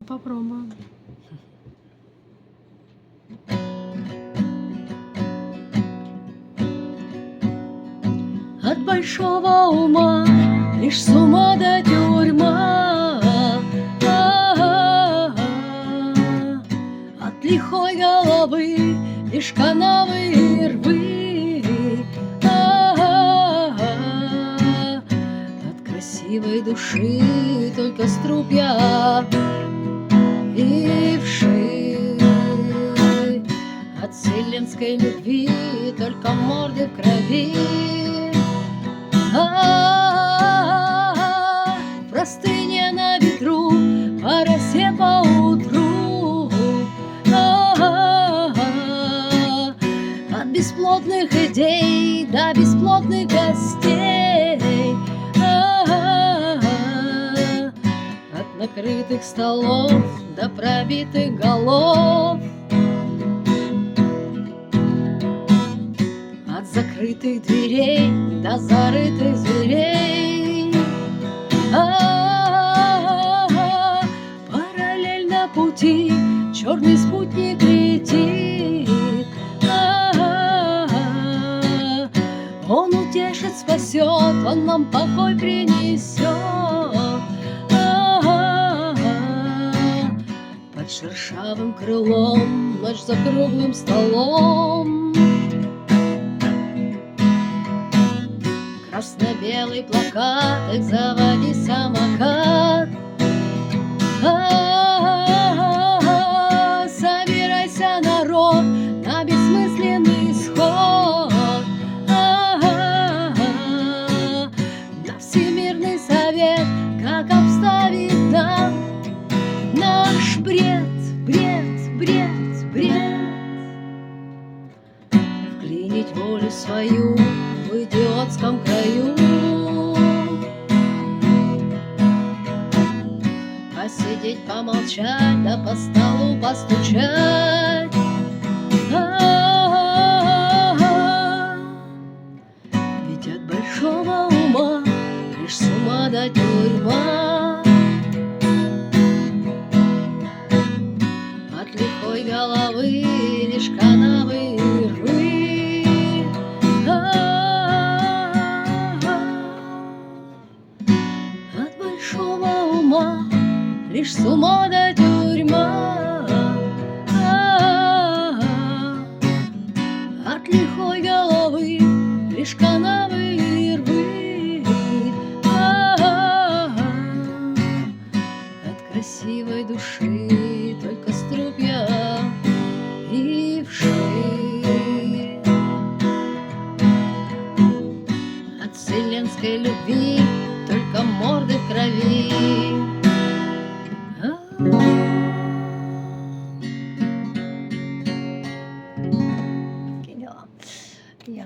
Попробуем. От большого ума лишь с ума да тюрьма, от лихой головы лишь канавы и рвы, от красивой души только струпья и вши, от вселенской любви только морды в крови. В простыне на ветру, по росе поутру, от бесплодных идей до бесплодных гостей, от накрытых столов до пробитых голов, от закрытых дверей до зарытых зверей. Параллельно пути черный спутник летит. Он утешит, спасет, он нам покой принесет. Под шершавым крылом, ночь за круглым столом, красно-белый плакат, эх, заводи самокат. Собирайся, народ, на бессмысленный исход, на всемирный совет, как обставить нам наш бред, бред, бред, бред. Вклинить волю свою в идиотском краю, посидеть, помолчать, да по столу постучать. Ведь от большого ума лишь с ума да тюрьма, от лихой головы лишь канавы и рвы. От большого ума лишь с ума да тюрьма, от лихой головы лишь канавы и рвы, от красивой души только струпья и вши, от вселенской любви только морды в крови. Какие дела? Я